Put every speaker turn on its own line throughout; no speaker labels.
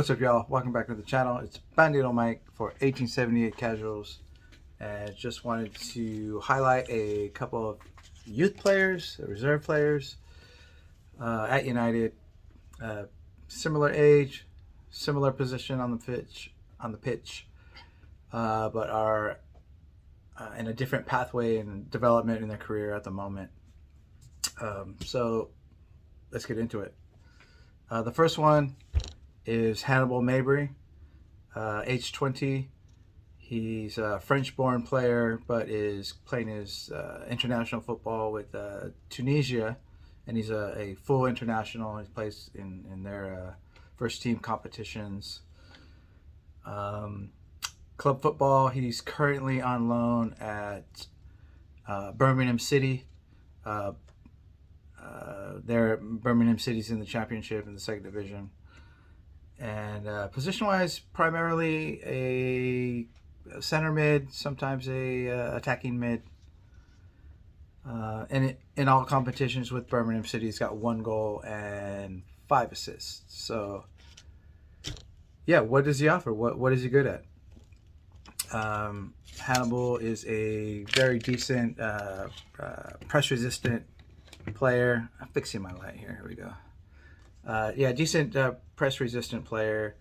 What's up, y'all? Welcome back to the channel. It's Bandito Mike for 1878 Casuals, and just wanted to highlight a couple of youth players, reserve players at United. Similar age, similar position on the pitch, but are in a different pathway and development in their career at the moment. So let's get into it. The first one is Hannibal Mabry, age 20. He's a French-born player, but is playing his international football with Tunisia, and he's a full international. He plays in their first team competitions. Club football, he's currently on loan at Birmingham City. Birmingham City's in the championship in the second division. And position-wise, primarily a center mid, sometimes a attacking mid. And in all competitions with Birmingham City, he's got 1 goal and 5 assists. So, yeah, what does he offer? What is he good at? Hannibal is a very decent, press-resistant player. I'm fixing my light here. Here we go. Yeah, decent press-resistant player.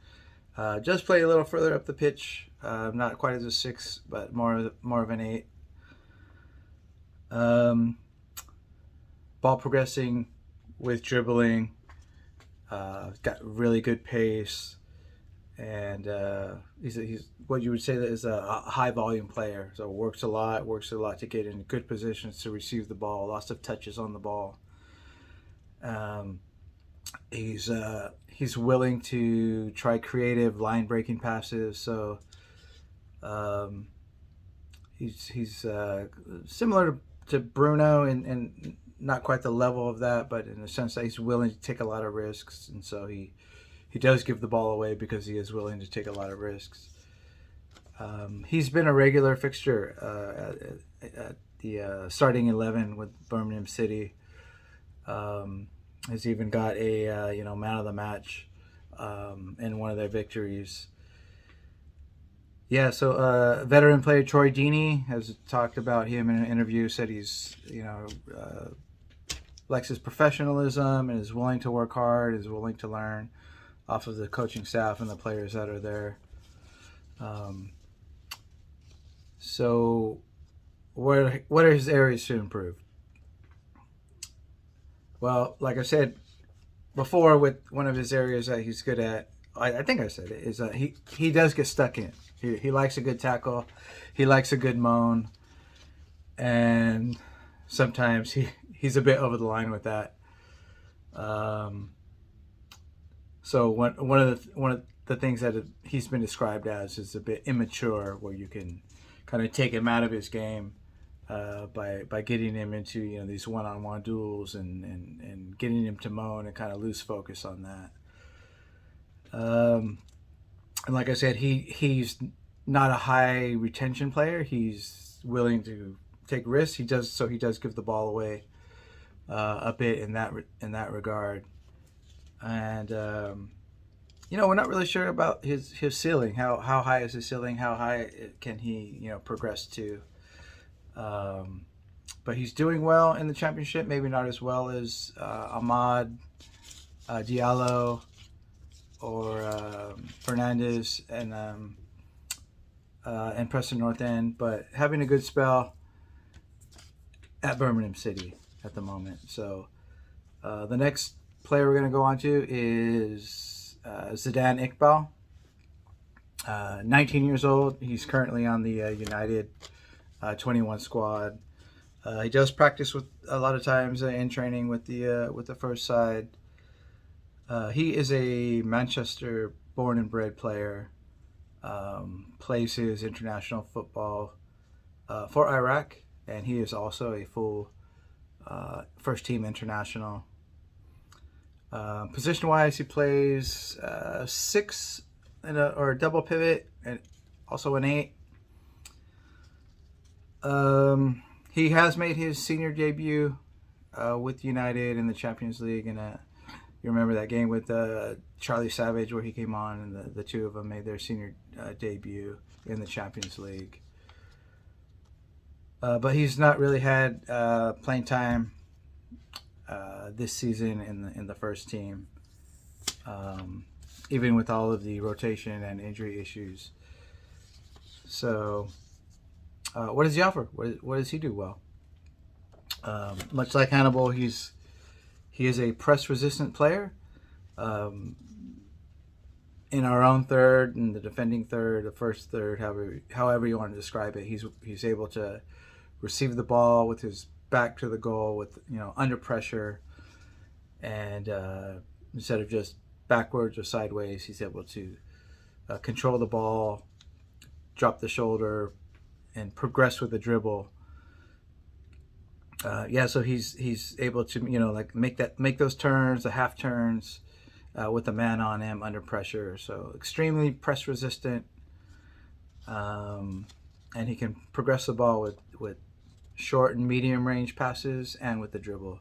Just play a little further up the pitch. Not quite as a 6, but more of an 8. Ball progressing with dribbling. Got really good pace, and he's what you would say that is a high volume player. So works a lot to get in good positions to receive the ball. Lots of touches on the ball. He's willing to try creative line breaking passes. So he's similar to Bruno and not quite the level of that, but in the sense that he's willing to take a lot of risks, and so he does give the ball away because he is willing to take a lot of risks. He's been a regular fixture at the starting 11 with Birmingham City. Has even got a man of the match in one of their victories. Yeah, so veteran player Troy Deeney has talked about him in an interview. Said he's likes his professionalism and is willing to work hard, is willing to learn off of the coaching staff and the players that are there. So what are his areas to improve? Well, like I said before, with one of his areas that he's good at, I think I said it, is he does get stuck in. He likes a good tackle. He likes a good moan. And sometimes he's a bit over the line with that. So one of the things that he's been described as is a bit immature, where you can kind of take him out of his game by getting him into these one-on-one duels and getting him to moan and kind of lose focus on that. And like I said, he's not a high retention player. He's willing to take risks. He does give the ball away a bit in that regard. And we're not really sure about his ceiling. How high is his ceiling? How high can he progress to? But he's doing well in the championship. Maybe not as well as Ahmad Diallo or Fernandez and Preston North End, but having a good spell at Birmingham City at the moment. So the next player we're going to go on to is Zidane Iqbal, 19 years old. He's currently on the United 21 squad. He does practice with a lot of times in training with the first side. He is a Manchester born and bred player. Plays his international football for Iraq, and he is also a full first team international. Position wise, he plays 6 or a double pivot, and also an 8. He has made his senior debut with United in the Champions League in a You remember that game with Charlie Savage where he came on and the two of them made their senior debut in the Champions League. But he's not really had playing time this season in the first team, even with all of the rotation and injury issues. So, what does he offer? What does he do well? Much like Hannibal, he is a press-resistant player. In our own third, in the defending third, the first third, however you want to describe it, he's able to receive the ball with his back to the goal, with under pressure, and instead of just backwards or sideways, he's able to control the ball, drop the shoulder, and progress with the dribble. So he's able to make those turns, the half turns, with a man on him under pressure. So extremely press resistant, and he can progress the ball with short and medium range passes and with the dribble.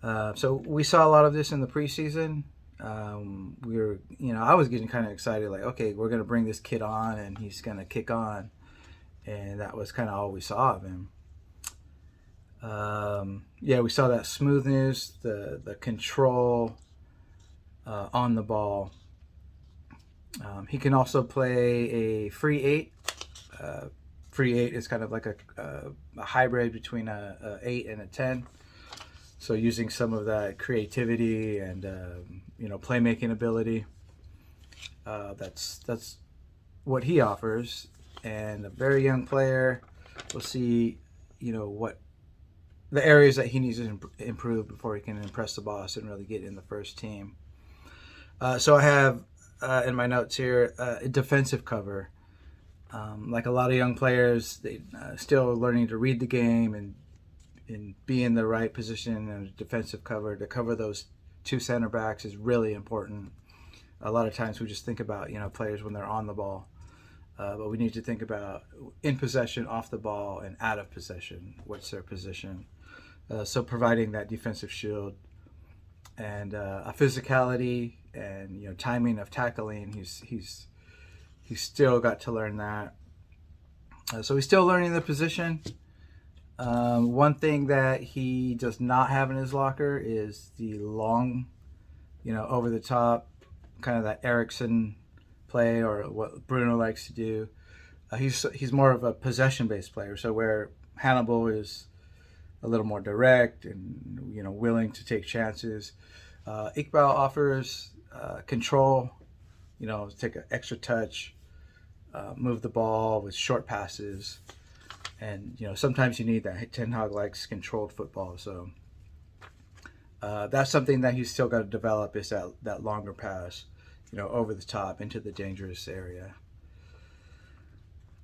So we saw a lot of this in the preseason. I was getting kind of excited, like, okay, we're going to bring this kid on and he's going to kick on. And that was kind of all we saw of him. We saw that smoothness, the control on the ball. He can also play a free eight. Free eight is kind of like a hybrid between a 8 and a 10. So using some of that creativity and playmaking ability, that's what he offers. And a very young player, we'll see what the areas that he needs to improve before he can impress the boss and really get in the first team. So I have in my notes here a defensive cover. Like a lot of young players, they still learning to read the game and be in the right position and a defensive cover. To cover those two center backs is really important. A lot of times we just think about players when they're on the ball, but we need to think about in possession, off the ball, and out of possession. What's their position? So providing that defensive shield and a physicality and timing of tackling. He's still got to learn that. So he's still learning the position. One thing that he does not have in his locker is the long, over the top, kind of that Ericsson play, or what Bruno likes to do. He's more of a possession-based player. So where Hannibal is a little more direct and willing to take chances, Iqbal offers control. Take an extra touch, move the ball with short passes. And sometimes you need that. Ten Hag likes controlled football, so that's something that he's still got to develop, is that longer pass, over the top into the dangerous area.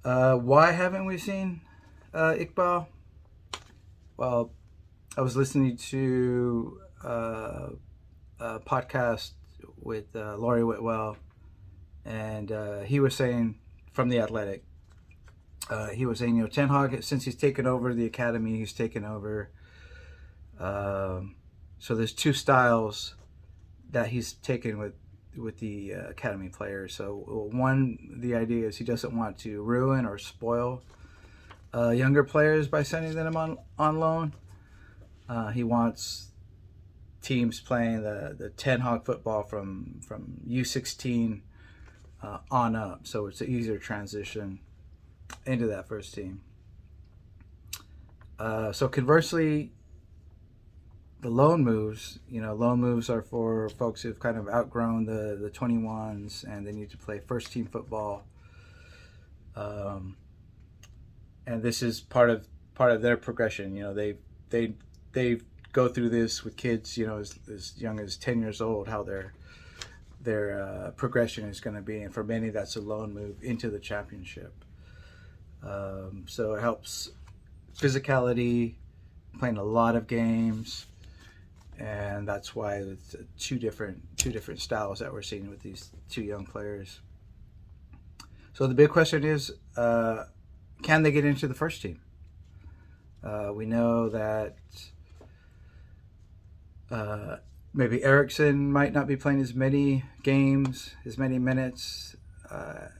Why haven't we seen Iqbal? Well, I was listening to a podcast with Laurie Whitwell, and he was saying, from The Athletic, he was saying, Ten Hag, since he's taken over the academy, he's taken over. So there's two styles that he's taken with the academy players. So one, the idea is he doesn't want to ruin or spoil younger players by sending them on loan. He wants teams playing the Ten Hag football from U16 on up, so it's an easier transition into that first team. So conversely, the loan moves are for folks who've kind of outgrown the 21s and they need to play first team football. And this is part of their progression. They go through this with kids, as young as 10 years old, how their progression is going to be. And for many, that's a loan move into the championship. So it helps physicality, playing a lot of games, and that's why it's two different styles that we're seeing with these two young players. So the big question is, can they get into the first team? We know that maybe Erickson might not be playing as many games, as many minutes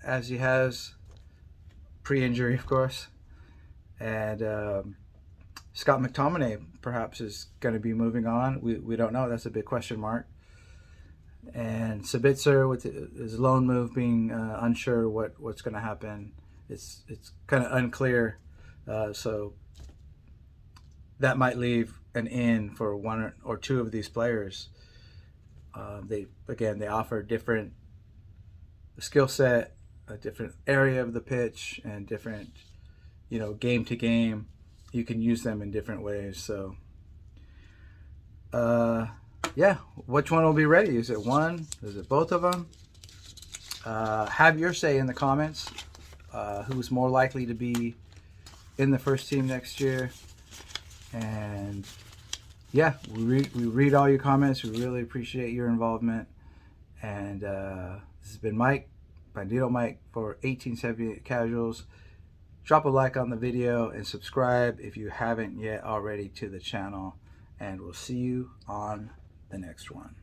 as he has pre-injury, of course. And Scott McTominay perhaps is going to be moving on. We don't know. That's a big question mark. And Sabitzer, with his loan move, being unsure what's going to happen. It's kind of unclear. So that might leave an in for one or two of these players. They offer different skill set, a different area of the pitch, and different, game to game. You can use them in different ways. So, yeah, which one will be ready? Is it one? Is it both of them? Have your say in the comments. Who's more likely to be in the first team next year? And yeah, we read all your comments. We really appreciate your involvement. And this has been Mike, Bandito Mike, for 1878 Casuals. Drop a like on the video and subscribe if you haven't yet already to the channel. And we'll see you on the next one.